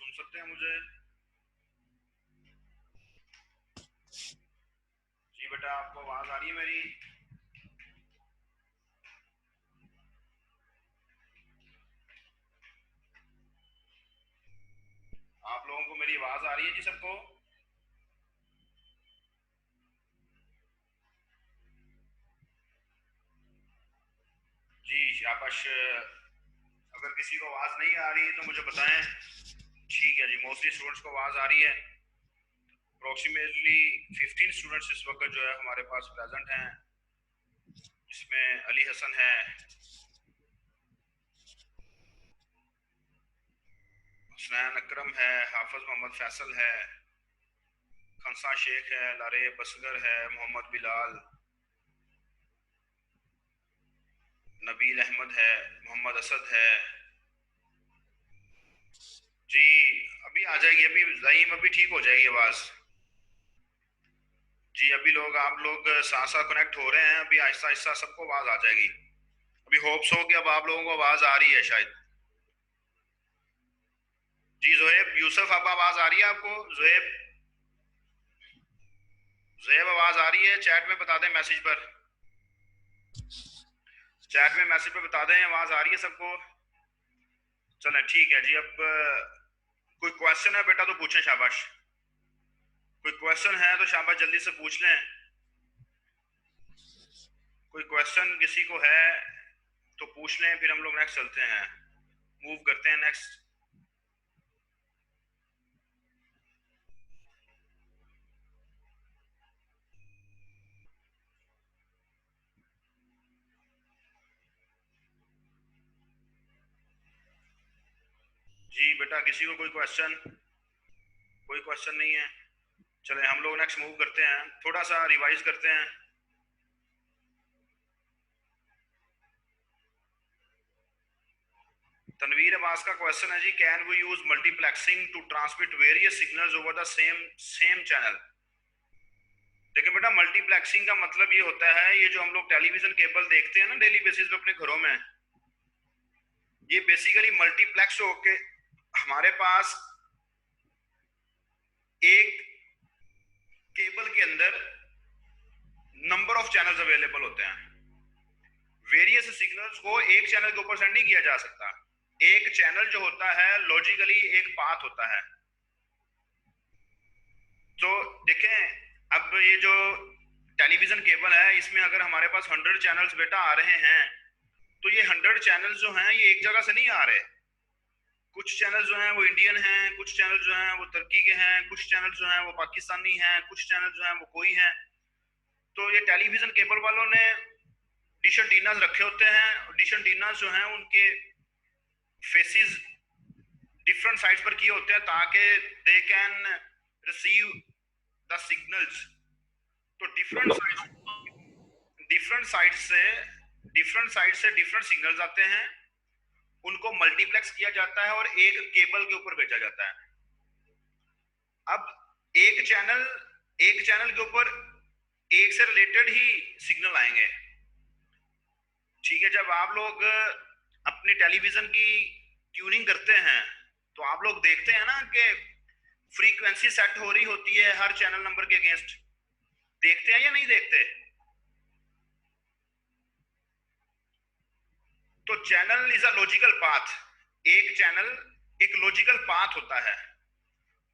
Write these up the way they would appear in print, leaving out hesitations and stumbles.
सुन सकते हैं मुझे? जी बेटा, आपको आवाज आ रही है मेरी? आप लोगों को मेरी आवाज आ रही है जी सबको? जी शाबाश। अगर किसी को आवाज नहीं आ रही तो मुझे बताएं। ठीक है जी, मोस्टली स्टूडेंट्स को आवाज आ रही है। अप्रोक्सीमेटली 15 स्टूडेंट्स इस वक्त जो है हमारे पास प्रेजेंट हैं, जिसमें अली हसन है, हुसनैन अकरम है, हाफिज मोहम्मद फैसल है, खंसा शेख है, लारे बसगर है, मोहम्मद बिलाल, नबील अहमद है, मोहम्मद असद है। जी अभी आ जाएगी, अभी ज़हीम अभी ठीक हो जाएगी आवाज़। जी अभी आप लोग साथ साथ कनेक्ट हो रहे हैं, अभी आहिस्ता आहिस्ता सबको आवाज़ आ जाएगी। अभी होप्स हो कि अब आप लोगों को आवाज़ आ रही है शायद। जी ज़ुहैब यूसुफ, अब आवाज़ आ रही है आपको? ज़ुहैब, ज़ुहैब आवाज़ आ रही है? चैट में बता दें, मैसेज पर, चैट में मैसेज पर बता दें आवाज़ आ रही है सबको। चलें ठीक है जी। अब कोई क्वेश्चन है बेटा तो पूछें, शाबाश। कोई क्वेश्चन है तो शाबाश जल्दी से पूछ लें। कोई क्वेश्चन किसी को है तो पूछ लें, फिर हम लोग नेक्स्ट चलते हैं, मूव करते हैं नेक्स्ट। जी बेटा, किसी को कोई क्वेश्चन? कोई क्वेश्चन नहीं है? चले हम लोग नेक्स्ट मूव करते हैं, थोड़ा सा रिवाइज करते हैं। तनवीर अब्बास का क्वेश्चन है जी, can we use multiplexing to transmit various signals over the same channel? देखिए बेटा, मल्टीप्लेक्सिंग का मतलब ये होता है, ये जो हम लोग टेलीविजन केबल देखते हैं ना डेली बेसिस पे अपने घरों में, ये बेसिकली मल्टीप्लेक्स होके हमारे पास एक केबल के अंदर नंबर ऑफ चैनल्स अवेलेबल होते हैं। वेरियस सिग्नल्स को एक चैनल के ऊपर सेंड नहीं किया जा सकता। एक चैनल जो होता है लॉजिकली एक पाथ होता है। तो देखें, अब ये जो टेलीविजन केबल है, इसमें अगर हमारे पास 100 चैनल्स बेटा आ रहे हैं, तो ये 100 चैनल्स जो हैं ये एक जगह से नहीं आ रहे। कुछ चैनल जो हैं वो इंडियन हैं, कुछ चैनल जो हैं वो तुर्की के हैं, कुछ चैनल जो हैं वो पाकिस्तानी हैं, कुछ चैनल जो हैं वो कोई हैं। तो ये टेलीविजन केबल वालों ने डिश एंटीनास रखे होते हैं। डिश एंटीनास जो हैं उनके फेसेस डिफरेंट साइड्स पर किए होते हैं ताकि they can receive the signals. तो डिफरेंट साइड से डिफरेंट सिग्नल्स आते हैं, उनको मल्टीप्लेक्स किया जाता है और एक केबल के ऊपर भेजा जाता है। अब एक चैनल के ऊपर एक से रिलेटेड ही सिग्नल आएंगे। ठीक है, जब आप लोग अपनी टेलीविजन की ट्यूनिंग करते हैं तो आप लोग देखते हैं ना कि फ्रीक्वेंसी सेट हो रही होती है हर चैनल नंबर के अगेंस्ट। देखते हैं या नहीं देखते? तो channel is a logical path. एक चैनल एक लॉजिकल पाथ होता है।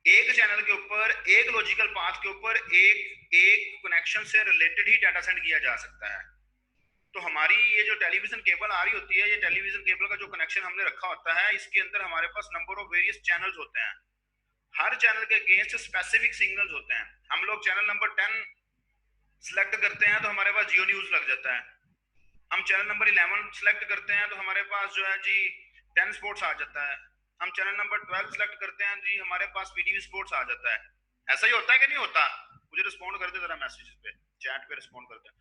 एक चैनल के ऊपर, एक लॉजिकल पाथ के ऊपर एक एक कनेक्शन से रिलेटेड ही डाटा सेंड किया जा सकता है। तो हमारी ये जो टेलीविजन केबल आ रही होती है, ये टेलीविजन केबल का जो कनेक्शन हमने रखा होता है, इसके अंदर हमारे पास नंबर ऑफ वेरियस चैनल्स होते हैं। हर चैनल के अगेंस्ट स्पेसिफिक सिग्नल्स होते हैं। हम लोग चैनल नंबर 10 सिलेक्ट करते हैं तो हमारे पास जियो न्यूज लग जाता है। हम चैनल नंबर 11 सिलेक्ट करते हैं तो हमारे पास जो है जी 10 स्पोर्ट्स आ जाता है। हम चैनल नंबर 12 सिलेक्ट करते हैं जी, हमारे पास वीटीवी स्पोर्ट्स आ जाता है। ऐसा ही होता है कि नहीं होता? मुझे रिस्पॉन्ड करते जरा, मैसेज पे, चैट पे रिस्पॉन्ड करते हैं।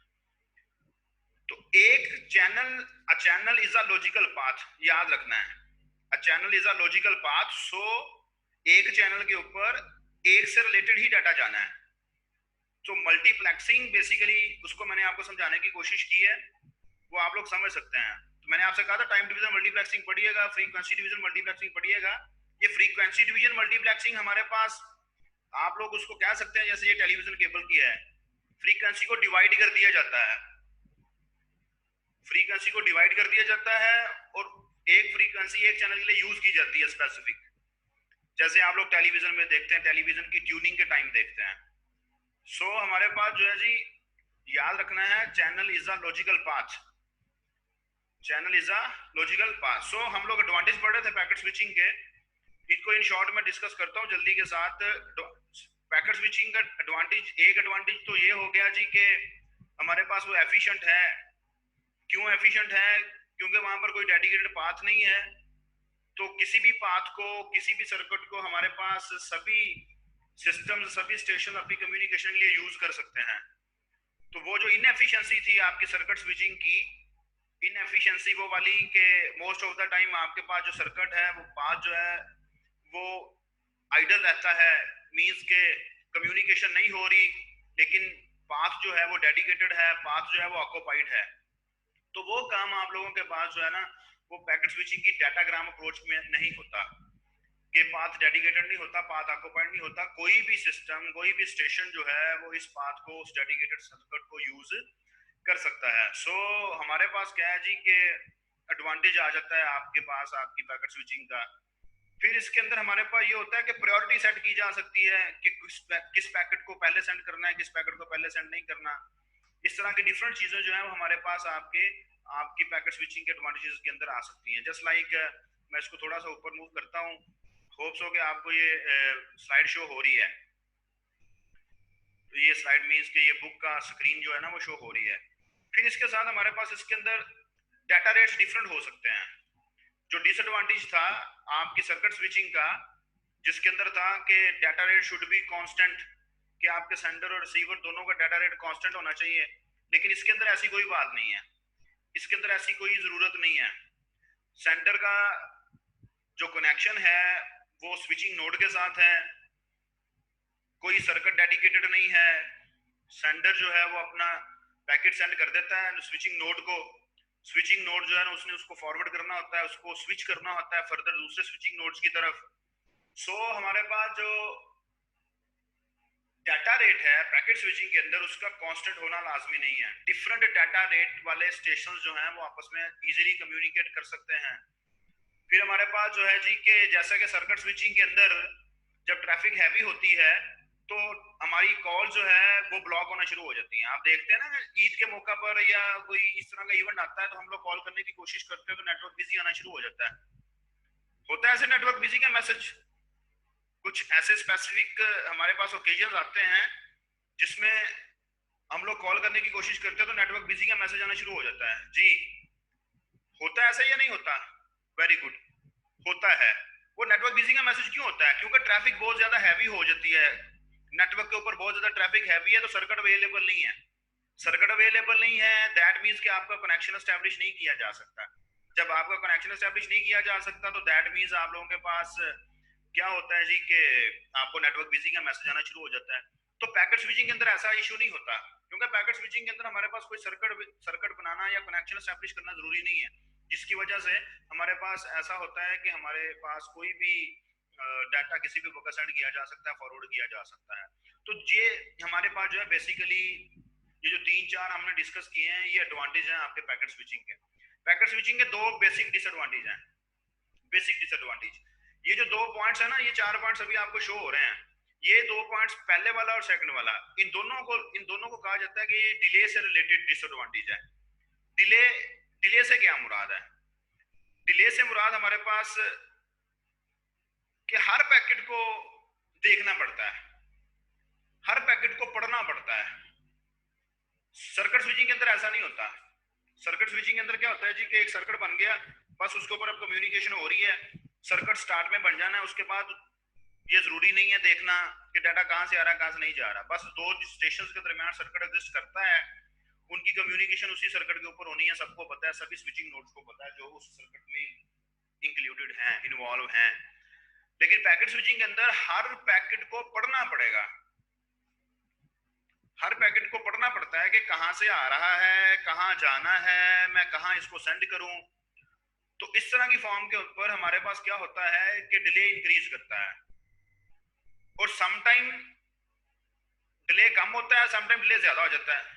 तो a channel is a logical path, याद रखना है। A channel is a logical path, so एक चैनल के ऊपर एक से रिलेटेड ही डाटा जाना है। तो मल्टीप्लेक्सिंग बेसिकली, उसको मैंने आपको समझाने की कोशिश की है, वो आप लोग समझ सकते हैं। तो मैंने आपसे कहा था टाइम डिवीजन मल्टीप्लेक्सिंग पढ़िएगा, फ्रीक्वेंसी डिवीजन मल्टीप्लेक्सिंग पढ़िएगा, ये फ्रीक्वेंसी डिवीजन मल्टीप्लेक्सिंग हमारे पास, आप लोग उसको कह सकते हैं जैसे ये टेलीविजन केबल की है, फ्रीक्वेंसी को डिवाइड कर दिया जाता है, फ्रीक्वेंसी को डिवाइड कर दिया जाता है और एक फ्रीक्वेंसी एक चैनल के लिए यूज की जाती है स्पेसिफिक। जैसे आप लोग टेलीविजन में देखते हैं, टेलीविजन की ट्यूनिंग के टाइम देखते हैं। सो हमारे पास जो है जी, याद रखना है, channel is a logical path, channel is a logical path. So हम लोग एडवांटेज पढ़ रहे थे पैकेट स्विचिंग के, इसको इन शॉर्ट में डिस्कस करता हूँ जल्दी के साथ। पैकेट स्विचिंग का एडवांटेज, एक एडवांटेज तो ये हो गया जी कि हमारे पास वो एफिशिएंट है। क्यों एफिशिएंट है? क्योंकि वहां पर कोई डेडिकेटेड पाथ नहीं है, तो किसी भी पाथ को, किसी भी सर्किट को हमारे पास सभी सिस्टम, सभी स्टेशन अपनी कम्युनिकेशन के लिए यूज कर सकते हैं। तो वो जो इनएफिशिएंसी थी आपकी सर्किट स्विचिंग की, इनएफिशिएंसी वो वाली के मोस्ट ऑफ द टाइम आपके पास जो सर्किट है वो पाथ जो है वो आइडल रहता है, मींस के कम्युनिकेशन नहीं हो रही, लेकिन पाथ जो है वो डेडिकेटेड है, पाथ जो है वो ऑक्यूपाइड है। तो वो काम आप लोगों के पास जो है ना, वो पैकेट स्विचिंग की डाटाग्राम अप्रोच में नहीं होता, कि पाथ डेडिकेटेड नहीं होता, पाथ ऑक्यूपाइड नहीं होता। कोई भी सिस्टम, कोई भी स्टेशन जो है वो इस पाथ को, उस डेडिकेटेड सर्किट को यूज कर सकता है। सो हमारे पास क्या है जी कि एडवांटेज आ जाता है आपके पास आपकी पैकेट स्विचिंग का। फिर इसके अंदर हमारे पास ये होता है कि प्रायोरिटी सेट की जा सकती है कि किस पैकेट को पहले सेंड करना है, किस पैकेट को पहले सेंड नहीं करना। इस तरह की डिफरेंट चीजें जो है वो हमारे पास आपकी पैकेट स्विचिंग के एडवांटेजेस के अंदर आ सकती हैं। जस्ट लाइक मैं इसको थोड़ा सा ऊपर मूव करता हूँ, होप्स हो कि आपको ये स्लाइड शो हो रही है। तो ये स्लाइड मीन्स कि ये बुक का स्क्रीन जो है ना वो शो हो रही है। फिर इसके साथ हमारे पास इसके अंदर डाटा रेट्स डिफरेंट हो सकते हैं। जो डिसएडवांटेज था आपकी सर्किट स्विचिंग का, जिसके अंदर था कि data rate should be constant, कि आपके सेंडर और रिसीवर दोनों का डाटा रेट कांस्टेंट होना चाहिए, लेकिन इसके अंदर ऐसी कोई बात नहीं है, इसके अंदर ऐसी कोई जरूरत नहीं है। सेंडर का जो कनेक्शन है वो स्विचिंग नोड के साथ है, कोई सर्किट डेडिकेटेड नहीं है। सेंडर जो है वो अपना पैकेट सेंड कर देता है स्विचिंग नोड को, स्विचिंग नोड जो है ना उसने उसको फॉरवर्ड करना होता है, उसको स्विच करना होता है फर्दर दूसरे स्विचिंग नोड्स की तरफ। सो हमारे पास जो डाटा रेट है पैकेट स्विचिंग के अंदर, उसका कांस्टेंट होना लाजमी नहीं है। डिफरेंट डाटा रेट वाले स्टेशन जो हैं वो आपस में इजीली कम्युनिकेट कर सकते हैं। फिर हमारे पास जो है जी कि जैसा कि सर्किट स्विचिंग के अंदर जब ट्रैफिक हैवी होती है तो हमारी कॉल जो है वो ब्लॉक होना शुरू हो जाती है। आप देखते हैं ना ईद के मौका पर या कोई इस तरह का इवेंट आता है तो हम लोग कॉल करने की कोशिश करते हैं तो नेटवर्क बिजी आना शुरू हो जाता है। होता है ऐसे नेटवर्क बिजी का मैसेज, कुछ ऐसे स्पेसिफिक हमारे पास ओकेजन आते हैं जिसमें हम लोग कॉल करने की कोशिश करते हैं तो नेटवर्क बिजी का मैसेज आना शुरू हो जाता है। जी होता है ऐसा या नहीं होता? वेरी गुड, होता है। वो नेटवर्क बिजी का मैसेज क्यों होता है? क्योंकि ट्रैफिक बहुत ज्यादा हैवी हो जाती है, नेटवर्क के ऊपर बहुत ज्यादा ट्रैफिक हैवी है तो सर्किट अवेलेबल नहीं है। सर्किट अवेलेबल नहीं है दैट मीन्स कि आपका कनेक्शन एस्टैब्लिश नहीं किया जा सकता। जब आपका कनेक्शन एस्टैब्लिश नहीं किया जा सकता तो दैट मीन्स आप लोगों के पास क्या होता है जी कि आपको नेटवर्क बिजी का मैसेज आना शुरू हो जाता है। तो पैकेट स्विचिंग के अंदर ऐसा इशू नहीं होता, क्योंकि पैकेट स्विचिंग के अंदर हमारे पास कोई सर्किट बनाना या कनेक्शन एस्टैब्लिश करना जरूरी नहीं है, जिसकी वजह से हमारे पास ऐसा होता है कि हमारे पास कोई भी डाटा किसी भी वक्त सेंड किया जा सकता है, फॉरवर्ड किया जा सकता है। तो ये हमारे पास जो है बेसिकली ये जो तीन चार हमने डिस्कस किए हैं ये एडवांटेज हैं आपके पैकेट स्विचिंग के। पैकेट स्विचिंग के दो बेसिक डिसएडवांटेज हैं, बेसिक डिसएडवांटेज। ये जो दो पॉइंट्स है ना, ये चार पॉइंट्स अभी आपको शो हो रहे हैं, ये दो पॉइंट्स पहले वाला और सेकंड वाला, इन दोनों को कहा जाता है कि ये डिले से रिलेटेड डिसएडवांटेज है। डिले, डिले से क्या मुराद है? डिले से मुराद हमारे पास कि हर पैकेट को देखना पड़ता है, हर पैकेट को पढ़ना पड़ता है। सर्किट स्विचिंग के अंदर ऐसा नहीं होता। सर्किट स्विचिंग के अंदर क्या होता है जी कि एक सर्किट बन गया, बस उसके ऊपर अब कम्युनिकेशन हो रही है, सर्किट स्टार्ट में बन जाना है, उसके बाद ये जरूरी नहीं है देखना कि डाटा कहां से आ रहा है कहां से नहीं जा रहा। बस दो स्टेशंस के दरमियान सर्किट एग्जिस्ट करता है, उनकी कम्युनिकेशन उसी सर्किट के ऊपर होनी है, सबको पता है, सभी स्विचिंग नोड्स को पता है जो उस सर्किट में इंक्लूडेड हैं, इन्वॉल्व हैं। लेकिन पैकेट स्विचिंग के अंदर हर पैकेट को पढ़ना पड़ेगा, हर पैकेट को पढ़ना पड़ता है कि कहां से आ रहा है, कहां जाना है, मैं कहां इसको सेंड करूं। तो इस तरह की फॉर्म के ऊपर हमारे पास क्या होता है कि डिले इंक्रीज करता है, और समटाइम डिले कम होता है, समटाइम डिले ज्यादा हो जाता है।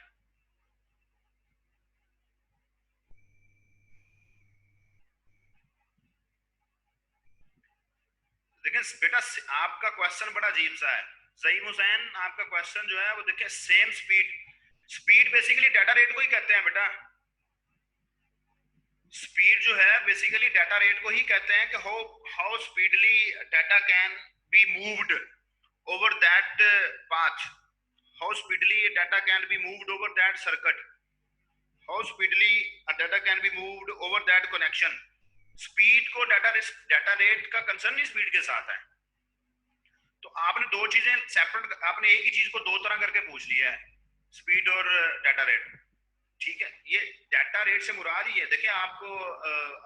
लेकिन बेटा आपका क्वेश्चन बड़ा अजीब सा है जहीम हुसैन, आपका क्वेश्चन जो है वो देखिए same speed, speed basically data rate को ही कहते हैं बेटा। स्पीड जो है बेसिकली डाटा रेट को ही कहते हैं कि how speedily data can be moved over that path, how speedily data can be moved over that circuit, how speedily data can be moved over that connection. Speed को data rate का concern ही speed के साथ है। तो आपने दो चीजें सेपरेट, आपने एक ही चीज को दो तरह करके पूछ लिया है, स्पीड और डाटा रेट। ठीक है, ये डाटा रेट से मुराद ही है, देखिए आपको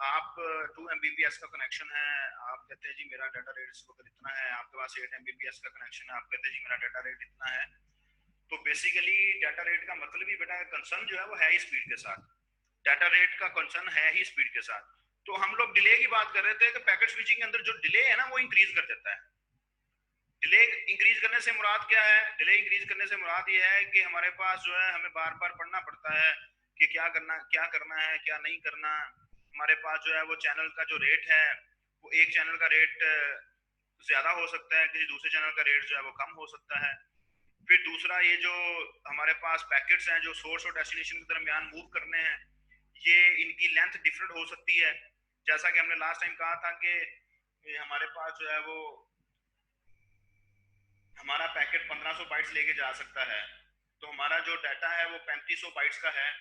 आप 2 Mbps का कनेक्शन है, आप कहते हैं जी मेरा डाटा रेट इस वक्त इतना है, आपके पास 8 Mbps का कनेक्शन है, आप कहते हैं जी मेरा डाटा रेट इतना है। तो बेसिकली डाटा रेट का मतलब ही बेटा कंसर्न जो है वो है ही स्पीड के साथ, डाटा रेट का कंसर्न है ही स्पीड के साथ। तो हम लोग डिले की बात कर रहे थे कि पैकेट स्विचिंग के अंदर जो डिले है ना वो इंक्रीज कर देता है। डिले इंक्रीज करने से मुराद क्या है? डिले इंक्रीज करने से मुराद ये है कि हमारे पास जो है हमें बार बार पढ़ना पड़ता है कि क्या करना है क्या नहीं करना। हमारे पास जो है वो चैनल का जो रेट है वो एक चैनल का रेट ज्यादा हो सकता है, किसी दूसरे चैनल का रेट जो है वो कम हो सकता है। फिर दूसरा ये जो हमारे पास पैकेट्स हैं जो सोर्स और डेस्टिनेशन के दरमियान मूव करने हैं, ये इनकी लेंथ डिफरेंट हो सकती है। जैसा कि हमने लास्ट टाइम कहा था कि हमारे पास जो है वो हमारा पैकेट 1500 बाइट्स लेके जा सकता है, तो हमारा जो डाटा है वो 3500 बाइट्स का है,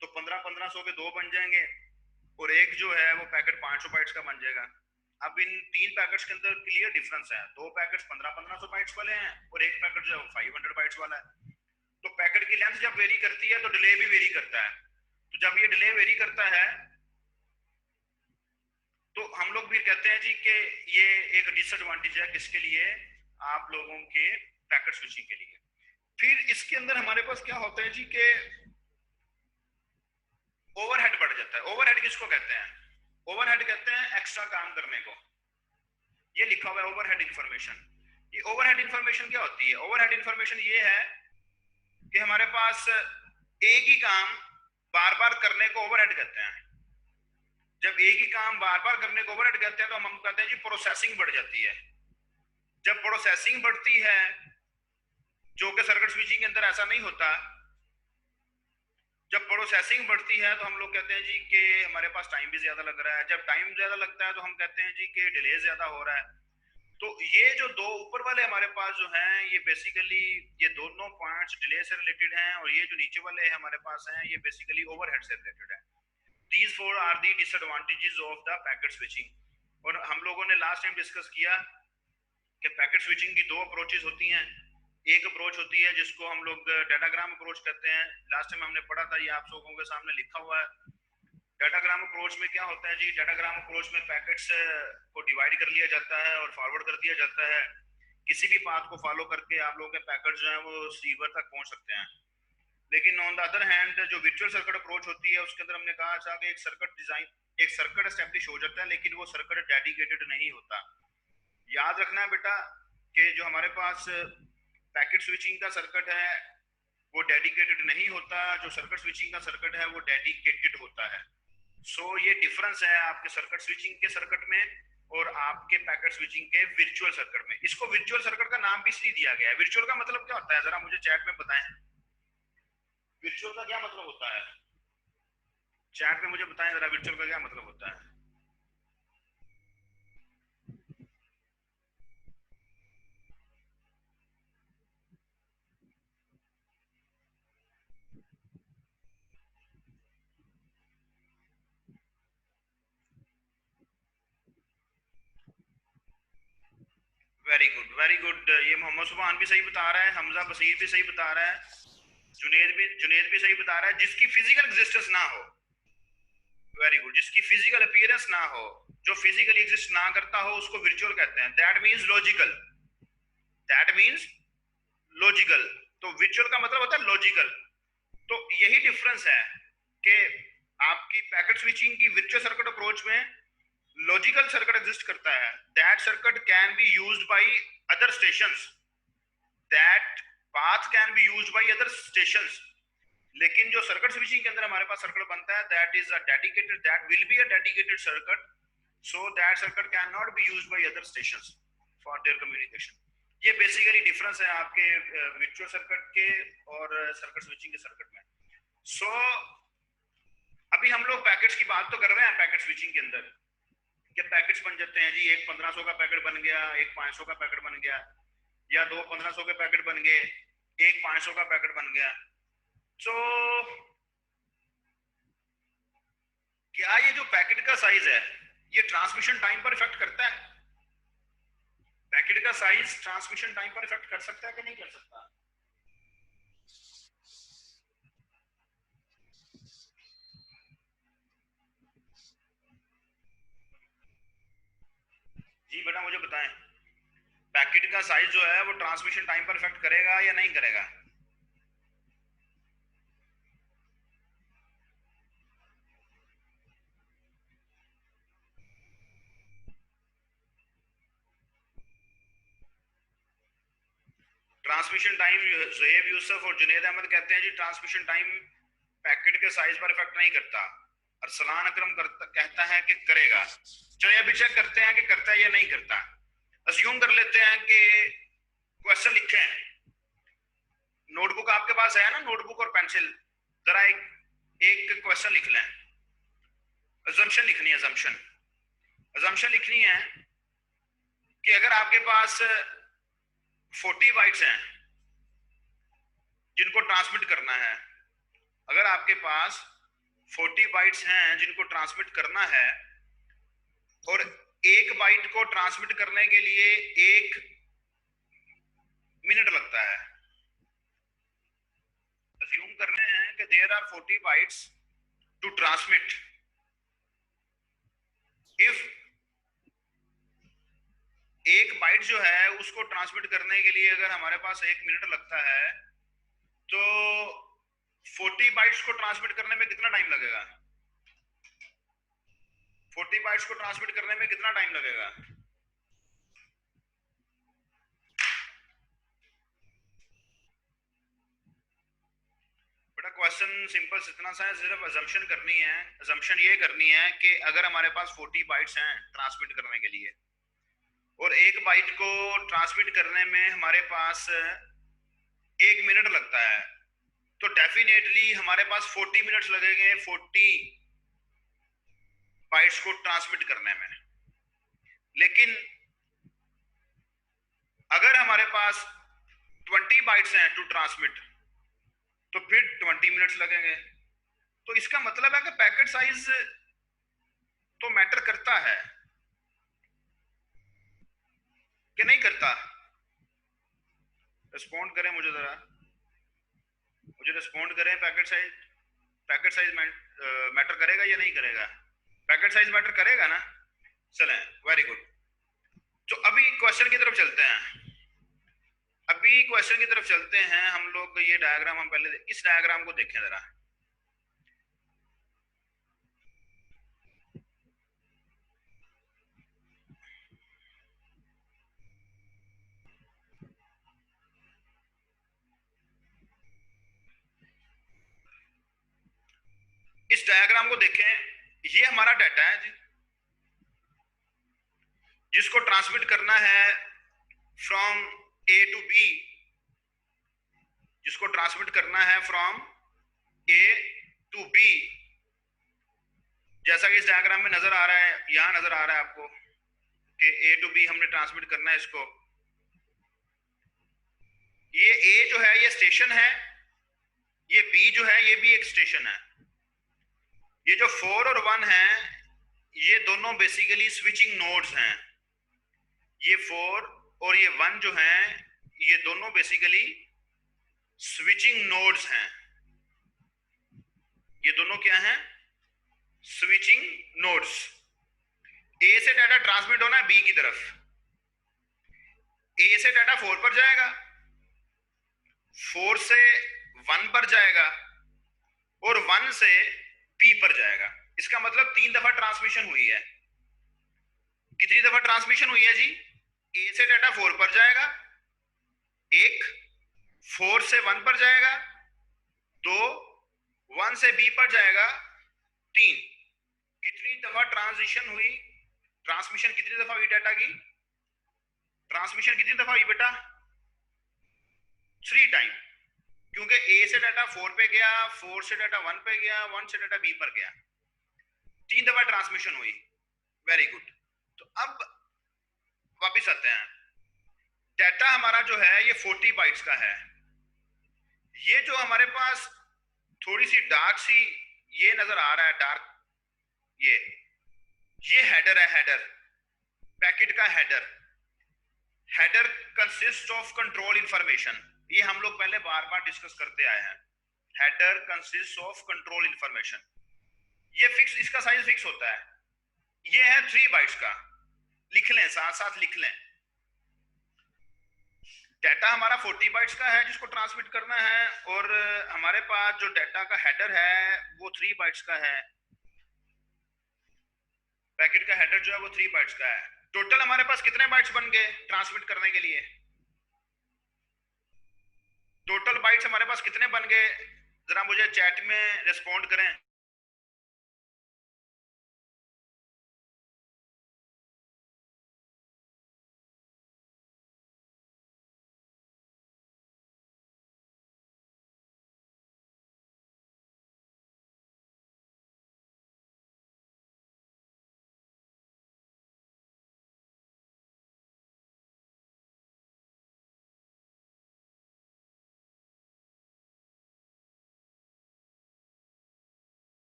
तो 1500 के दो बन जाएंगे और एक जो है वो पैकेट 500 बाइट्स का बन जाएगा। अब इन तीन पैकेट्स के अंदर क्लियर डिफरेंस है, दो पैकेट्स 1500 बाइट्स वाले हैं और एक पैकेट जो है वो 500 बाइट्स वाला है। तो पैकेट की लेंथ जब वेरी करती है तो डिले भी वेरी करता है। तो जब ये डिले वेरी करता है तो हम लोग भी कहते हैं जी कि ये एक डिसएडवांटेज है किसके लिए? आप लोगों के पैकेट स्विचिंग के लिए। फिर इसके अंदर हमारे पास क्या होता है जी कि ओवरहेड बढ़ जाता है। ओवरहेड किसको कहते हैं? ओवरहेड कहते हैं एक्स्ट्रा काम करने को। ये लिखा हुआ है ओवरहेड इंफॉर्मेशन। ये ओवरहेड इंफॉर्मेशन क्या होती है? ओवरहेड इंफॉर्मेशन ये है कि हमारे पास एक ही काम बार बार करने को ओवरहेड कहते हैं। जब एक ही काम बार बार करने को ओवरहेड कहते हैं तो हम कहते हैं जी प्रोसेसिंग बढ़ जाती है। जब प्रोसेसिंग बढ़ती है, जो कि सर्किट स्विचिंग के अंदर ऐसा नहीं होता, जब प्रोसेसिंग बढ़ती है तो हम लोग कहते हैं जी कि हमारे पास टाइम भी ज्यादा लग रहा है। जब टाइम ज्यादा लगता है तो हम कहते हैं जी कि डिले ज्यादा हो रहा है। तो ये जो दो ऊपर वाले हमारे पास जो हैं ये बेसिकली ये दोनों पॉइंट्स डिले से रिलेटेड हैं, और ये जो नीचे वाले हमारे पास हैं ये बेसिकली ओवरहेड से रिलेटेड है। These four are the disadvantages of the packet switching। और हम लोगों ने लास्ट टाइम डिस्कस किया कि पैकेट स्विचिंग की दो अप्रोचेस होती हैं। एक अप्रोच होती है जिसको हम लोग डाटाग्राम अप्रोच कहते हैं, लास्ट टाइम हमने पढ़ा था, ये आप लोगों के सामने लिखा हुआ है। डाटाग्राम अप्रोच में क्या होता है जी? डाटाग्राम अप्रोच में पैकेट्स को डिवाइड कर लिया जाता है और फॉरवर्ड कर दिया जाता है। किसी भी पाथ को फॉलो करके आप लोगों के पैकेट जो है वो रिसीवर तक पहुंच सकते हैं। लेकिन ऑन द अदर हैंड जो वर्चुअल सर्किट अप्रोच होती है उसके अंदर हमने कहा था कि एक सर्किट डिजाइन, एक सर्किट एस्टेब्लिश हो जाता है लेकिन वो सर्किट डेडिकेटेड नहीं होता। याद रखना है बेटा कि जो हमारे पास पैकेट स्विचिंग का सर्किट है वो डेडिकेटेड नहीं होता, जो सर्किट स्विचिंग का सर्किट है वो डेडिकेटेड होता है। सो ये डिफरेंस है आपके सर्किट स्विचिंग के सर्किट में और आपके पैकेट स्विचिंग के वर्चुअल सर्किट में। इसको वर्चुअल सर्किट का नाम भी इसलिए दिया गया है। वर्चुअल का मतलब क्या होता है जरा मुझे चैट में बताएं, वर्चुअल का क्या मतलब होता है? चैट में मुझे बताएं जरा वर्चुअल का क्या मतलब होता है। Very good very good. ये मोहम्मद सुभान भी सही बता रहा है, हमजा बसीर भी सही बता रहा है, जुनेद भी सही बता रहा है। जिसकी फिजिकल एग्जिस्टेंस ना हो, वेरी गुड, जिसकी फिजिकल अपीयरेंस ना हो, जो फिजिकली एग्जिस्ट ना करता हो उसको वर्चुअल कहते हैं। That means logical, that means logical. तो वर्चुअल का मतलब होता है लॉजिकल। तो यही डिफरेंस है कि आपकी पैकेट स्विचिंग की वर्चुअल सर्किट अप्रोच में लॉजिकल सर्किट एग्जिस्ट करता है, that circuit can be used by other stations, that path can be used by other stations. लेकिन जो सर्किट स्विचिंग के अंदर हमारे पास सर्किट बनता है, that is a dedicated, that will be a dedicated circuit, so that circuit can not be used by other stations for their communication. ये basically difference है आपके वर्चुअल सर्किट के और सर्किट स्विचिंग के सर्किट में। सो अभी हम लोग पैकेट्स की बात तो कर रहे हैं पैकेट स्विचिंग के अंदर, कि पैकेट्स बन जाते हैं जी, एक 1500 का पैकेट बन गया, एक 500 का पैकेट बन गया, या दो 1500 के पैकेट बन गए, एक 500 का पैकेट बन गया। सो क्या ये जो पैकेट का साइज है ये ट्रांसमिशन टाइम पर इफेक्ट करता है? पैकेट का साइज ट्रांसमिशन टाइम पर इफेक्ट कर सकता है कि नहीं कर सकता? जी बेटा मुझे बताएं, पैकेट का साइज जो है वो ट्रांसमिशन टाइम पर इफेक्ट करेगा या नहीं करेगा? ट्रांसमिशन टाइम, ज़ुहैब यूसुफ और जुनैद अहमद कहते हैं जी ट्रांसमिशन टाइम पैकेट के साइज पर इफेक्ट नहीं करता। अरसलान अकरम कहता है कि करेगा। चलिए अभी चेक करते हैं कि करता है या नहीं करता। अज्यूम कर लेते हैं कि क्वेश्चन लिखे हैं, नोटबुक आपके पास है ना, नोटबुक और पेंसिल, जरा एक क्वेश्चन लिख लें। अजम्पशन लिखनी है, अजम्पशन लिखनी है कि अगर आपके पास 40 बाइट्स हैं जिनको ट्रांसमिट करना है, अगर आपके पास 40 बाइट्स हैं जिनको ट्रांसमिट करना है और एक बाइट को ट्रांसमिट करने के लिए 1 मिनट लगता है। अज्यूम कर रहे हैं कि there are 40 bytes to transmit. If एक बाइट जो है उसको ट्रांसमिट करने के लिए अगर हमारे पास 1 मिनट लगता है, तो 40 बाइट्स को ट्रांसमिट करने में कितना टाइम लगेगा? 40 बाइट्स को ट्रांसमिट करने में कितना टाइम लगेगा? बेटा क्वेश्चन सिंपल इतना सा है, सिर्फ अजम्पशन करनी है। अजम्पशन ये करनी है कि अगर हमारे पास 40 बाइट्स हैं ट्रांसमिट करने के लिए और एक बाइट को ट्रांसमिट करने में हमारे पास 1 मिनट लगता है, तो डेफिनेटली हमारे पास 40 मिनट्स लगेंगे 40 बाइट्स को ट्रांसमिट करने में। लेकिन अगर हमारे पास 20 बाइट्स हैं टू ट्रांसमिट, तो फिर 20 मिनट्स लगेंगे। तो इसका मतलब है कि पैकेट साइज तो मैटर करता है कि नहीं करता? रिस्पॉन्ड करें मुझे, जरा मुझे रिस्पॉन्ड करें। पैकेट साइज मैटर करेगा या नहीं करेगा? पैकेट साइज मैटर करेगा ना? चलें, वेरी गुड। तो अभी क्वेश्चन की तरफ चलते हैं, हम लोग ये डायग्राम हम पहले इस डायग्राम को देखें जरा। इस डायग्राम को देखें, ये हमारा डाटा है जी, जिसको ट्रांसमिट करना है फ्रॉम ए टू बी, जिसको ट्रांसमिट करना है फ्रॉम ए टू बी। जैसा कि इस डायग्राम में नजर आ रहा है, यहां नजर आ रहा है आपको कि ए टू बी हमने ट्रांसमिट करना है इसको। ये ए जो है ये स्टेशन है, ये बी जो है ये भी एक स्टेशन है। ये जो 4 और 1 है ये दोनों बेसिकली स्विचिंग नोड्स हैं। ये 4 और ये 1 जो हैं ये दोनों बेसिकली स्विचिंग नोड्स हैं। ये दोनों क्या हैं? Switching nodes. ए से डाटा ट्रांसमिट होना है बी की तरफ, ए से डाटा 4 पर जाएगा, 4 से 1 पर जाएगा और 1 से बी पर जाएगा। इसका मतलब 3 दफा ट्रांसमिशन हुई है। कितनी दफा ट्रांसमिशन हुई है जी? ए से डाटा 4 पर जाएगा, एक 4 से 1 पर जाएगा, 2 1 से बी पर जाएगा, 3। कितनी दफा ट्रांजिशन हुई? ट्रांसमिशन कितनी दफा हुई डाटा की? ट्रांसमिशन कितनी दफा हुई बेटा? 3 टाइम, क्योंकि ए से डाटा 4 पे गया, 4 से डाटा 1 पे गया, 1 से डाटा बी पर गया, 3 दफा ट्रांसमिशन हुई। Very good. तो अब वापिस आते हैं। डाटा हमारा जो है ये 40 बाइट्स का है। ये जो हमारे पास थोड़ी सी डार्क सी ये नजर आ रहा है, डार्क, ये हेडर है, हेडर, पैकेट का header. Header consist of control information. ये हम लोग पहले बार बार डिस्कस करते आए हैं। Header consist of control information. ये फिक्स, इसका साइज फिक्स होता है। ये है 3 बाइट्स का। लिख लें, साथ साथ लिख लें। डाटा हमारा 40 बाइट्स का है जिसको ट्रांसमिट करना है, और हमारे पास जो डाटा का हेडर है वो 3 बाइट्स का है। पैकेट का हेडर जो है वो 3 बाइट्स का है। टोटल हमारे पास कितने बाइट्स बन गए ट्रांसमिट करने के लिए? टोटल बाइट्स हमारे पास कितने बन गए? जरा मुझे चैट में रिस्पॉन्ड करें।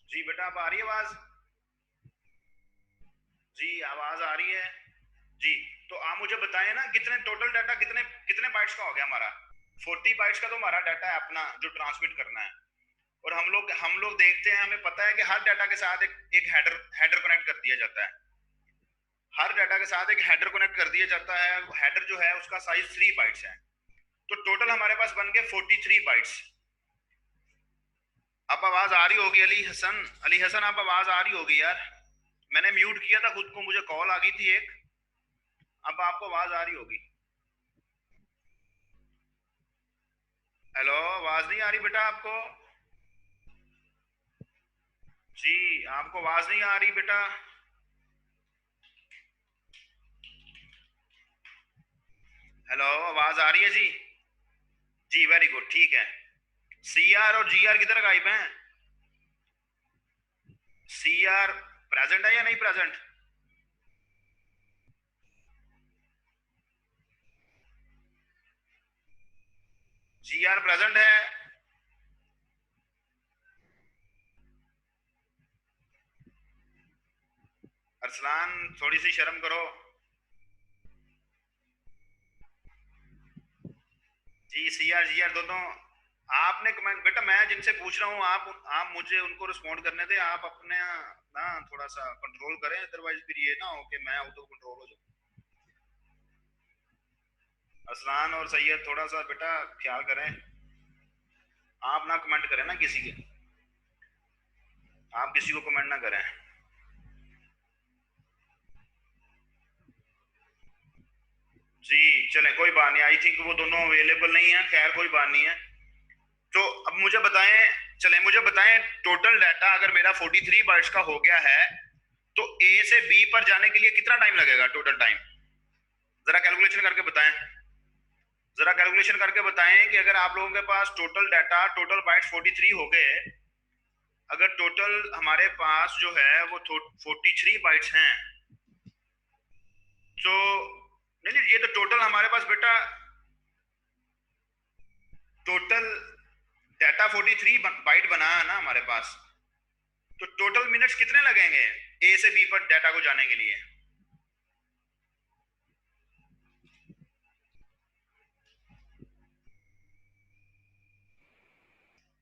जी बेटा, अब आ रही है आवाज? जी आवाज आ रही है जी। तो आप मुझे बताएं ना, कितने टोटल डाटा, कितने कितने बाइट्स का हो गया हमारा? 40 बाइट्स का तो हमारा डाटा है अपना जो ट्रांसमिट करना है। और हम लोग देखते हैं, हमें पता है कि हर डाटा के साथ एक हेडर कनेक्ट कर दिया जाता है। हर डाटा के साथ एक हेडर कनेक्ट कर दिया जाता है। हेडर जो है उसका साइज 3 बाइट्स है। तो टोटल हमारे पास बन गए 43 बाइट्स। अब आवाज आ रही होगी अली हसन? अली हसन, आप आवाज आ रही होगी यार? मैंने म्यूट किया था खुद को, मुझे कॉल आ गई थी एक। अब आपको आवाज आ रही होगी। हेलो, आवाज नहीं आ रही बेटा आपको? जी, आपको आवाज नहीं आ रही बेटा? हेलो, आवाज आ रही है जी? जी वेरी गुड, ठीक है। सीआर और जीआर किधर गायब हैं? सीआर प्रेजेंट है या नहीं प्रेजेंट? जीआर प्रेजेंट है? अरसलान, थोड़ी सी शर्म करो जी। सीआर जीआर दोनों आपने कमेंट, बेटा मैं जिनसे पूछ रहा हूँ आप मुझे उनको रिस्पॉन्ड करने दे। आप अपने ना थोड़ा सा कंट्रोल करें, अदरवाइज फिर ये ना हो कि मैं आउट ऑफ कंट्रोल हो जाऊँ। असलान और सैयद, थोड़ा सा बेटा ख्याल करें। आप ना कमेंट करें ना किसी के, आप किसी को कमेंट ना करें। जी चले, कोई बात नहीं। आई थिंक वो दोनों अवेलेबल नहीं है, खैर कोई बात नहीं है। तो अब मुझे बताएं, चले मुझे बताएं, टोटल डाटा अगर मेरा 43 बाइट्स का हो गया है तो ए से बी पर जाने के लिए कितना टाइम लगेगा? टोटल टाइम जरा कैलकुलेशन करके बताएं। जरा कैलकुलेशन करके बताएं कि अगर आप लोगों के पास टोटल डाटा, टोटल बाइट्स 43 हो गए, अगर टोटल हमारे पास जो है वो 43 बाइट्स हैं, तो नहीं नहीं, ये तो टोटल हमारे पास बेटा, टोटल डाटा 43 बाइट बना है ना हमारे पास, तो टोटल मिनट्स कितने लगेंगे ए से बी पर डाटा को जाने के लिए?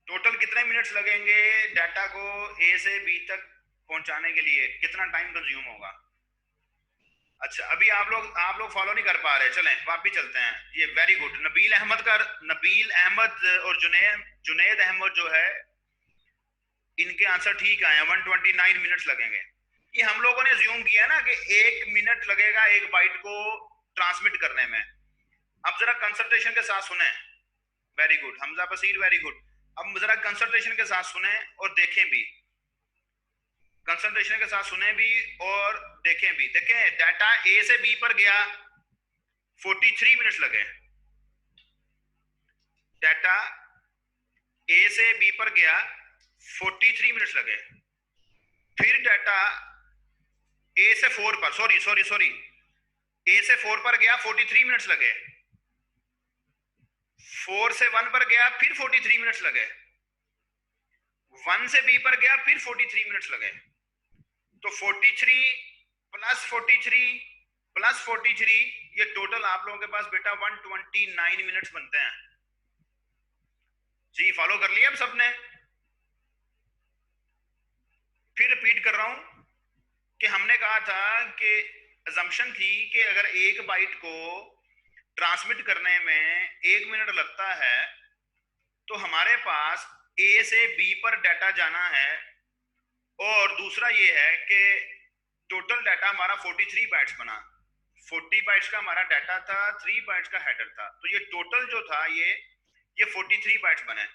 टोटल कितने मिनट्स लगेंगे डाटा को ए से बी तक पहुंचाने के लिए? कितना टाइम कंज्यूम होगा? अच्छा, अभी आप लोग फॉलो नहीं कर पा रहे, चलें वापिस चलते हैं। ये वेरी गुड, नबील अहमद और जुनेद अहमद जो है, इनके आंसर ठीक आए हैं, 129 मिनट्स लगेंगे। ये हम लोगों ने ज्यूम किया ना कि 1 मिनट लगेगा एक बाइट को ट्रांसमिट करने में। अब जरा कंसंट्रेशन के साथ सुने। वेरी गुड हमजा बसीर, वेरी गुड। अब जरा कंसंट्रेशन के साथ सुने और देखें भी, कंसंट्रेशन के साथ सुने भी और देखें भी। देखें, डाटा ए से बी पर गया, 43 मिनट्स लगे। डाटा ए से बी पर गया, 43 मिनट्स लगे। फिर डाटा ए से 4 पर, सॉरी, ए से 4 पर गया, 43 मिनट्स लगे। 4 से 1 पर गया, फिर 43 मिनट्स लगे। 1 से बी पर गया, फिर 43 मिनट्स लगे। तो 43 प्लस 43 प्लस 43, ये टोटल आप लोगों के पास बेटा 129 मिनट्स बनते हैं। जी फॉलो कर लिया अब सबने? फिर रिपीट कर रहा हूं कि हमने कहा था कि अजम्पशन थी कि अगर एक बाइट को ट्रांसमिट करने में 1 मिनट लगता है, तो हमारे पास ए से बी पर डाटा जाना है। और दूसरा ये है कि टोटल डाटा हमारा 43 बाइट्स बना, 40 बाइट्स का हमारा डाटा था, 3 बाइट्स का हेडर था, तो ये टोटल जो था ये 43 बाइट्स बने।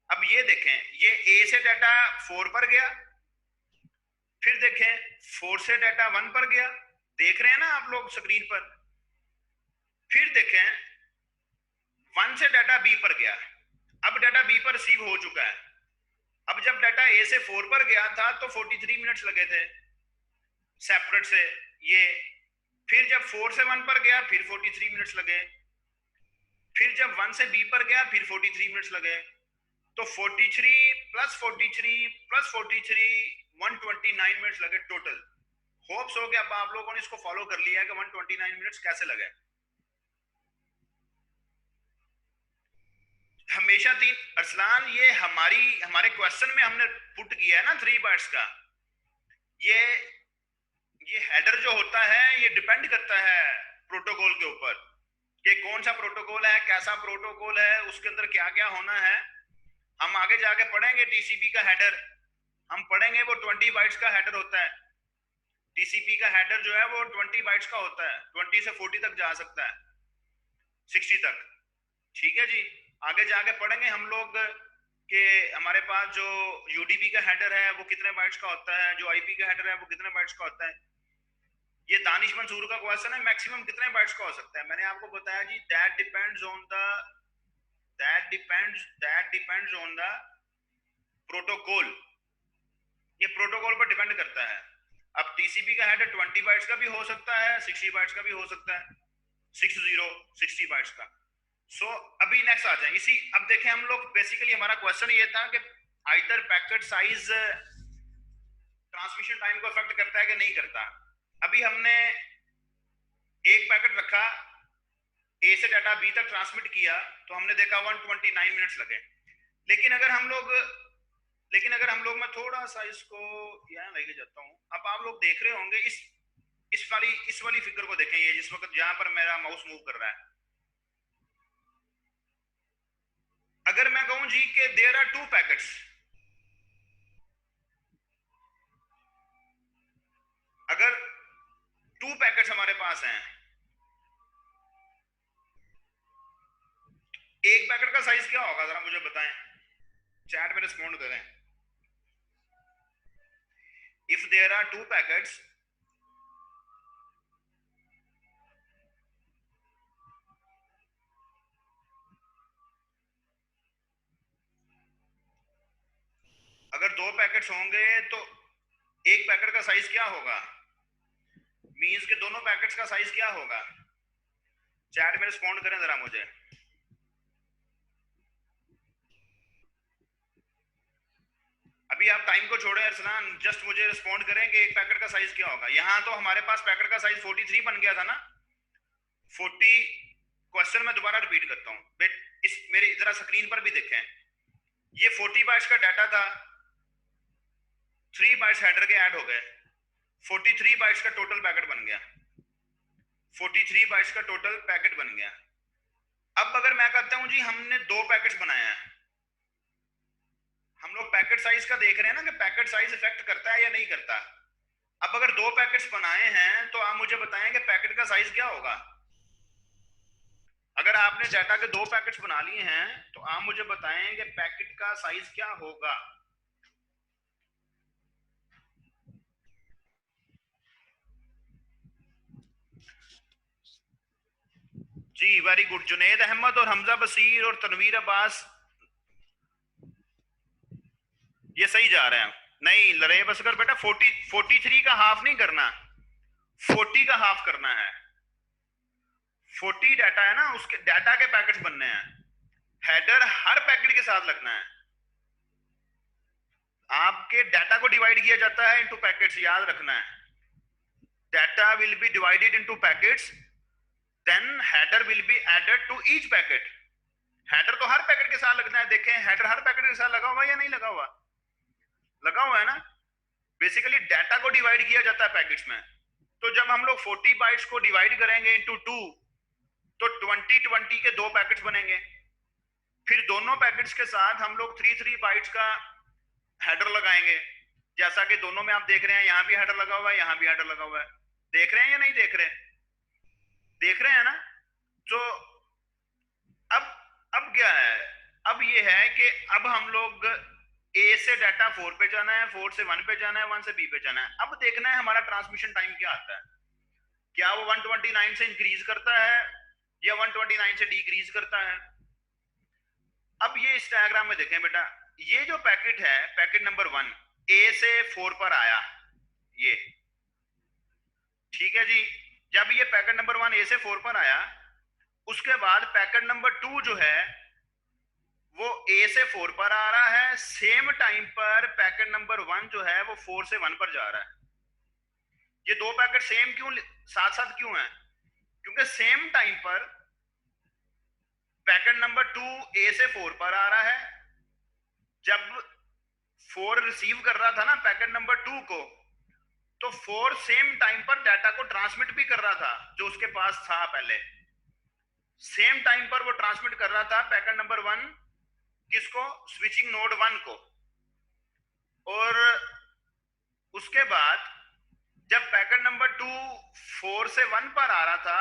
अब ये देखें, ये ए से डाटा 4 पर गया, फिर देखें 4 से डाटा 1 पर गया, देख रहे हैं ना आप लोग स्क्रीन पर। फिर देखें 1 से डाटा बी पर गया, अब डाटा बी पर रिसीव हो चुका है। अब जब डाटा ए से 4 पर गया था तो 43 मिनट्स लगे थे सेपरेट से ये। फिर जब 4 से 1 पर गया, फिर 43 मिनट्स लगे। फिर जब 1 से बी पर गया, फिर 43 मिनट्स लगे। तो 43 प्लस 43 प्लस 43, 129 मिनट्स लगे टोटल। होप्स हो गया अब आप लोगों ने इसको फॉलो कर लिया है कि 129 मिनट्स कैसे लगे। हमेशा 3 अरसलान, ये हमारे क्वेश्चन में हमने पुट किया है ना 3 बाइट्स का। ये हेडर जो होता है ये डिपेंड करता है प्रोटोकॉल के ऊपर कि कौन सा प्रोटोकॉल है, कैसा प्रोटोकॉल है, उसके अंदर क्या क्या होना है। हम आगे जाके पढ़ेंगे टीसीपी का हेडर, हम पढ़ेंगे वो 20 बाइट्स का हेडर होता है। टीसीपी का हेडर जो है वो 20 बाइट्स का होता है, 20 से 40 तक जा सकता है, 60 तक। ठीक है जी, आगे जाके पढ़ेंगे हम लोग कि हमारे पास जो यूडीपी का हेडर है वो कितने बाइट्स का होता है, जो आईपी का हेडर है वो कितने बाइट्स का होता है। ये दानिश मंसूर का क्वेश्चन है, मैक्सिमम कितने बाइट्स का हो सकता है। मैंने आपको बताया जी that depends on the protocol, ये प्रोटोकॉल पर डिपेंड करता है। अब टीसीपी का हेडर 20 बाइट्स का भी हो सकता है, 60 बाइट्स का भी हो सकता है, 60 बाइट्स का। सो अभी नेक्स्ट आ जाएंगे इसी। अब देखें हम लोग, बेसिकली हमारा क्वेश्चन ये था कि either packet size transmission time को अफेक्ट करता है कि नहीं करता। अभी हमने एक पैकेट रखा, ए से डाटा बी तक ट्रांसमिट किया, तो हमने देखा 129 मिनट्स लगे। लेकिन अगर हम लोग मैं थोड़ा सा इसको यहाँ लेके जाता हूँ। अब आप लोग देख रहे होंगे इस वाली फिगर को देखें, ये जिस वक्त जहां पर मेरा माउस मूव कर रहा है। अगर मैं कहूं जी कि देयर आर 2 पैकेट्स, अगर 2 पैकेट्स हमारे पास हैं, एक पैकेट का साइज क्या होगा जरा मुझे बताएं, चैट में रिस्पॉन्ड करें। इफ देयर आर 2 पैकेट्स, अगर 2 पैकेट्स होंगे तो एक पैकेट का साइज क्या होगा, मींस के दोनों पैकेट्स का साइज क्या होगा। चैट में रिस्पॉन्ड करें जरा मुझे। अभी आप टाइम को छोड़ें अरसलान, जस्ट मुझे रिस्पॉन्ड करें कि एक पैकेट का साइज क्या होगा। यहाँ तो हमारे पास पैकेट का साइज 43 बन गया था ना, 40। क्वेश्चन मैं दोबारा रिपीट करता हूँ बेट, इस मेरे जरा स्क्रीन पर भी देखें, ये 40 बाइट्स का डाटा था, 3 बाइट्स हेडर के ऐड हो गए, 43 बाइट्स का टोटल पैकेट बन गया, 43 बाइट्स का टोटल पैकेट बन गया। अब अगर मैं कहता हूं जी हमने 2 पैकेट्स बनाए हैं, हम लोग पैकेट साइज का देख रहे हैं ना कि पैकेट साइज इफेक्ट करता है या नहीं करता। अब अगर 2 पैकेट्स बनाए हैं तो आप मुझे बताएं कि पैकेट का साइज क्या होगा। अगर आपने डाटा के 2 पैकेट्स बना लिए हैं तो आप मुझे बताएं कि पैकेट का साइज क्या होगा। जी वेरी गुड, जुनेद अहमद और हमजा बसीर और तनवीर अब्बास ये सही जा रहे हैं। नहीं लरेब असगर बेटा 43 का हाफ नहीं करना, 40 का हाफ करना है। 40 डाटा है ना, उसके डाटा के पैकेट्स बनने हैं, हेडर हर पैकेट के साथ लगना है। आपके डाटा को डिवाइड किया जाता है इनटू पैकेट्स, याद रखना है। Data will be divided into packets, then header will be added to each packet. Header तो हर पैकेट के साथ लगना है। देखें हेडर हर पैकेट के साथ लगा हुआ या नहीं लगा हुआ, लगा हुआ है ना। बेसिकली डाटा को डिवाइड किया जाता है पैकेट्स में। तो जब हम लोग 40 बाइट्स को डिवाइड करेंगे इनटू 2 तो 20 के 2 पैकेट्स बनेंगे। फिर दोनों पैकेट्स के साथ हम लोग 3 बाइट्स का हेडर लगाएंगे, जैसा कि दोनों में आप देख रहे हैं, यहां भी हेडर लगा हुआ है, यहां भी हेडर लगा हुआ है। देख रहे हैं या नहीं देख रहे, देख रहे हैं ना। तो अब क्या है, अब ये है कि अब हम लोग ए से डाटा 4 पे जाना है, 4 से 1 पे जाना है, 1 से बी पे जाना है। अब देखना है हमारा ट्रांसमिशन टाइम क्या आता है, क्या वो 129 से इंक्रीज करता है या 129 से डिक्रीज करता है। अब ये इस डायग्राम में देखें बेटा, ये जो पैकेट है पैकेट नंबर 1 ए से 4 पर आया, ये ठीक है जी। जब ये पैकेट नंबर 1 ए से 4 पर आया, उसके बाद पैकेट नंबर 2 जो है वो ए से 4 पर आ रहा है, सेम टाइम पर पैकेट नंबर 1 जो है वो 4 से 1 पर जा रहा है। ये 2 पैकेट सेम क्यों साथ साथ क्यों है, क्योंकि सेम टाइम पर पैकेट नंबर 2 ए से 4 पर आ रहा है। जब 4 रिसीव कर रहा था ना पैकेट नंबर 2 को, तो 4 सेम टाइम पर डाटा को ट्रांसमिट भी कर रहा था जो उसके पास था पहले। सेम टाइम पर वो ट्रांसमिट कर रहा था पैकेट नंबर 1 किसको, स्विचिंग नोड 1 को। और उसके बाद जब पैकेट नंबर 2 4 से 1 पर आ रहा था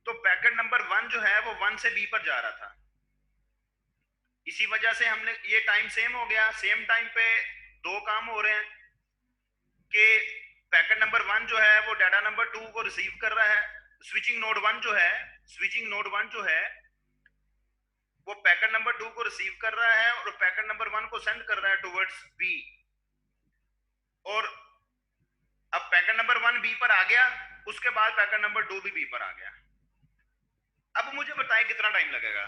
तो पैकेट नंबर 1 जो है वो 1 से बी पर जा रहा था। इसी वजह से हमने ये टाइम सेम हो गया। सेम टाइम पे 2 काम हो रहे हैं कि पैकेट नंबर 1 जो है वो डाटा नंबर 2 को रिसीव कर रहा है, स्विचिंग नोड 1 जो है, स्विचिंग नोड 1 जो है वो पैकेट नंबर 2 को रिसीव कर रहा है और पैकेट नंबर 1 को सेंड कर रहा है टुवर्ड्स बी। और अब पैकेट नंबर 1 बी पर आ गया, उसके बाद पैकेट नंबर 2 भी बी पर आ गया। अब मुझे बताएं कितना टाइम लगेगा।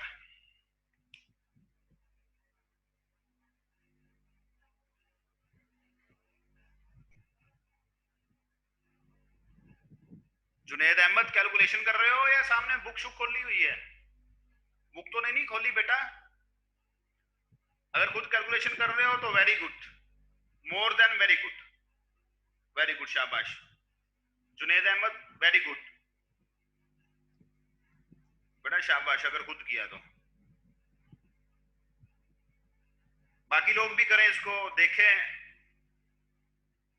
जुनेद अहमद कैलकुलेशन कर रहे हो या सामने बुक शुक खोली हुई है? बुक तो नहीं खोली बेटा। अगर खुद कैलकुलेशन कर रहे हो तो very good, more than very good, very good, शाबाश जुनेद अहमद, वेरी गुड बेटा, शाबाश अगर खुद किया तो। बाकी लोग भी करें इसको, देखें।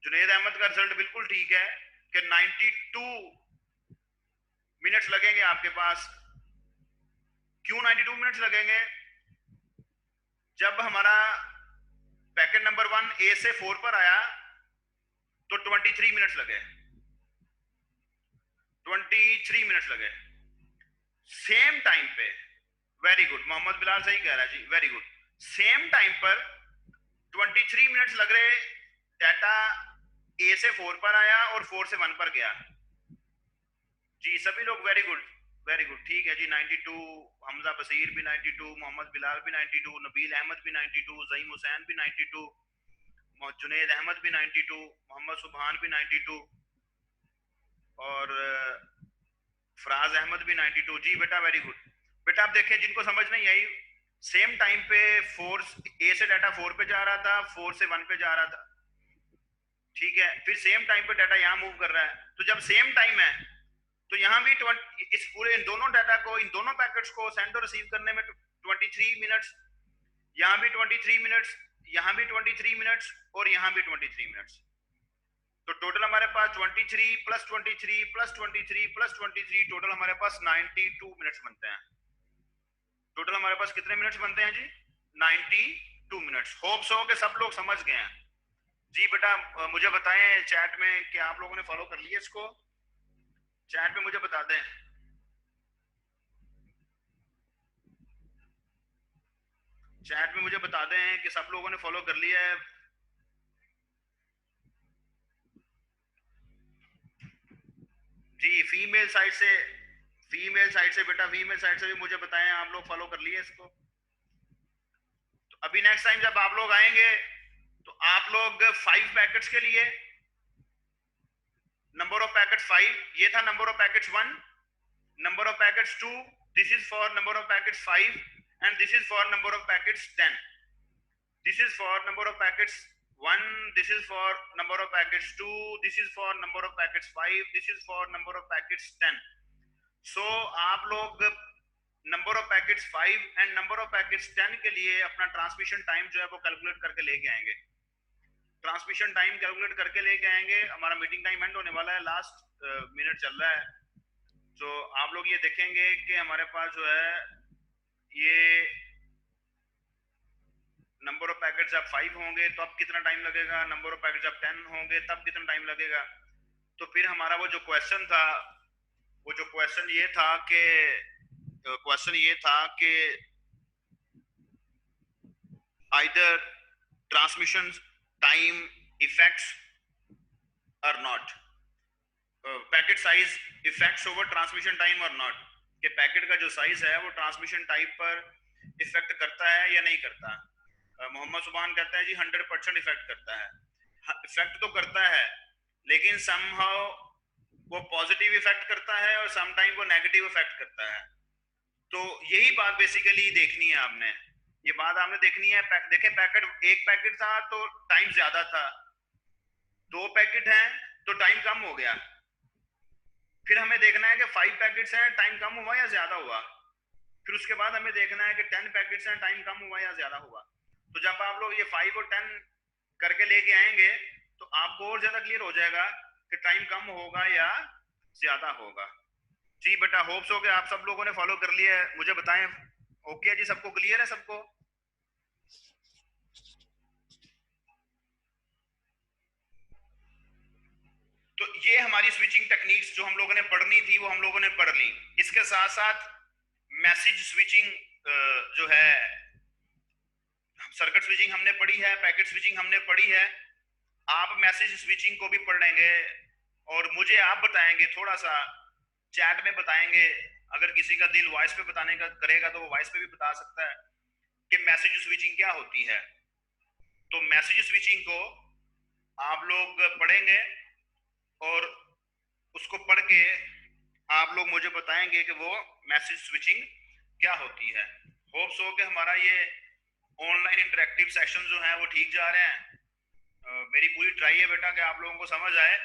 जुनेद अहमद का रिजल्ट बिल्कुल ठीक है कि 92 मिनट्स लगेंगे आपके पास। क्यों 92 मिनट्स लगेंगे? जब हमारा पैकेट नंबर 1 ए से 4 पर आया तो 23 मिनट्स लगे, 23 मिनट्स लगे सेम टाइम पे। वेरी गुड, मोहम्मद बिलाल सही कह रहा है जी, वेरी गुड। सेम टाइम पर 23 मिनट्स लग रहे, डाटा ए से 4 पर आया और 4 से 1 पर गया। जी सभी लोग वेरी गुड, वेरी गुड, ठीक है जी। 92, हमजा बसीर भी 92, मोहम्मद बिलाल भी 92, नबील अहमद भी 92, ज़हीम हुसैन भी 92, जुनेद अहमद भी 92, मोहम्मद सुबहान भी 92 और फराज अहमद भी 92। जी बेटा वेरी गुड। बेटा आप देखें, जिनको समझ नहीं आई, सेम टाइम पे 4 ए से डाटा 4 पे जा रहा था, 4 से 1 पे जा रहा था, ठीक है। फिर सेम टाइम पे डाटा यहाँ मूव कर रहा है, तो जब सेम टाइम है तो यहाँ भी इस पूरे इन दोनों डाटा को, इन दोनों पैकेट्स को सेंड और रिसीव करने में 23 मिनट्स, यहाँ भी 23 मिनट्स, यहाँ भी 23 मिनट्स और यहाँ भी 23 मिनट्स। तो टोटल हमारे पास 23 प्लस 23 प्लस 23 प्लस 23, टोटल हमारे पास 92 मिनट्स बनते हैं। टोटल हमारे पास कितने मिनट्स बनते हैं जी? 92 मिनट्स। होप सो के सब लोग समझ गए हैं। जी बेटा मुझे बताएं चैट में कि आप लोगों ने फॉलो कर लिया इसको, चैट में मुझे बता दें। चैट में मुझे बता दें कि सब लोगों ने फॉलो कर लिया है। जी फीमेल साइड से, फीमेल साइड से बेटा, फीमेल साइड से भी मुझे बताएं आप लोग फॉलो कर लिए इसको। तो अभी नेक्स्ट टाइम जब आप लोग आएंगे तो आप लोग 5 पैकेट्स के लिए नंबर ऑफ पैकेट्स 5, ये था number of packets 1, number of packets 2, this is for number of packets 5 and this is for number of packets 10। This is for number of packets 1, this is for number of packets 2, this is for number of packets 5, this is for number of packets 10. So आप लोग number of packets 5 and number of packets 10 के लिए अपना transmission time जो है वो calculate करके लेके आएंगे। ट्रांसमिशन टाइम कैलकुलेट करके लेके आएंगे। हमारा मीटिंग टाइम एंड होने वाला है, लास्ट मिनट चल रहा है। तो आप लोग ये देखेंगे कि हमारे पास जो है ये नंबर ऑफ पैकेट जब 5 होंगे तो अब कितना टाइम लगेगा, नंबर ऑफ पैकेट जब 10 होंगे तब कितना टाइम लगेगा। तो फिर हमारा वो जो क्वेश्चन था, वो जो क्वेश्चन ये था कि आइदर ट्रांसमिशन टाइम इफेक्ट्स और not, packet size effects over transmission time और नॉट, कि पैकेट का जो साइज है वो ट्रांसमिशन टाइप पर इफेक्ट करता है या नहीं करता। मोहम्मद सुबहान कहता है जी 100% इफेक्ट करता है। इफेक्ट तो करता है लेकिन समहाउ वो पॉजिटिव इफेक्ट करता है और सम टाइम वो नेगेटिव इफेक्ट करता है। तो यही बात बेसिकली देखनी है आपने, ये बात आपने देखनी है। देखें पैकेट, एक पैकेट था तो टाइम ज्यादा था, 2 पैकेट हैं तो टाइम कम हो गया। फिर हमें देखना है कि 5 पैकेट्स हैं, टाइम कम हुआ या ज्यादा हुआ। फिर उसके बाद हमें देखना है कि 10 पैकेट्स हैं, टाइम कम हुआ या ज्यादा हुआ। तो जब आप लोग ये 5 और 10 करके लेके आएंगे तो आपको और ज्यादा क्लियर हो जाएगा कि टाइम कम होगा या ज्यादा होगा। जी बेटा होप सो कि आप सब लोगों ने फॉलो कर लिया है, मुझे बताएं। ओके जी, सबको क्लियर है सबको? तो ये हमारी स्विचिंग टेक्निक्स जो हम लोगों ने पढ़नी थी वो हम लोगों ने पढ़ ली। इसके साथ साथ मैसेज स्विचिंग जो है, सर्किट स्विचिंग हमने पढ़ी है, पैकेट स्विचिंग हमने पढ़ी है। आप मैसेज स्विचिंग को भी पढ़ लेंगे और मुझे आप बताएंगे, थोड़ा सा चैट में बताएंगे। अगर किसी का दिल वॉइस पे बताने का करेगा तो वो वॉइस पे भी बता सकता है कि मैसेज स्विचिंग क्या होती है। तो मैसेज स्विचिंग को आप लोग पढ़ेंगे और उसको पढ़ के आप लोग मुझे बताएंगे कि वो मैसेज स्विचिंग क्या होती है। होप सो कि हमारा ये ऑनलाइन इंटरेक्टिव सेशन जो है वो ठीक जा रहे हैं। मेरी पूरी ट्राई है बेटा कि आप लोगों को समझ आए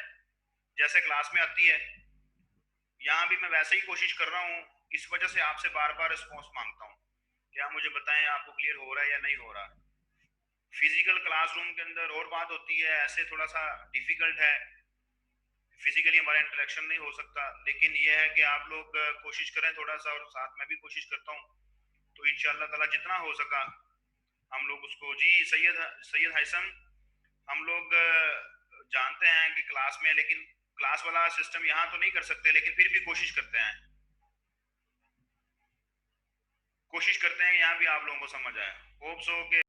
जैसे क्लास में आती है। यहाँ भी मैं वैसे ही कोशिश कर रहा हूँ, इस वजह से आपसे बार बार रिस्पॉन्स मांगता हूँ कि आप मुझे बताएं आपको क्लियर हो रहा है या नहीं हो रहा। फिजिकल क्लासरूम के अंदर और बात होती है, ऐसे थोड़ा सा डिफिकल्ट है, फिजिकली हमारा इंटरेक्शन नहीं हो सकता। लेकिन ये है कि आप लोग कोशिश करें थोड़ा सा, और साथ में भी कोशिश करता हूँ, तो इंशाल्लाह ताला जितना हो सका हम लोग उसको। जी सैयद हैसम, हम लोग जानते हैं कि क्लास में, लेकिन क्लास वाला सिस्टम यहाँ तो नहीं कर सकते, लेकिन फिर भी कोशिश करते हैं यहाँ भी आप लोगों को समझ आए। होप सो कि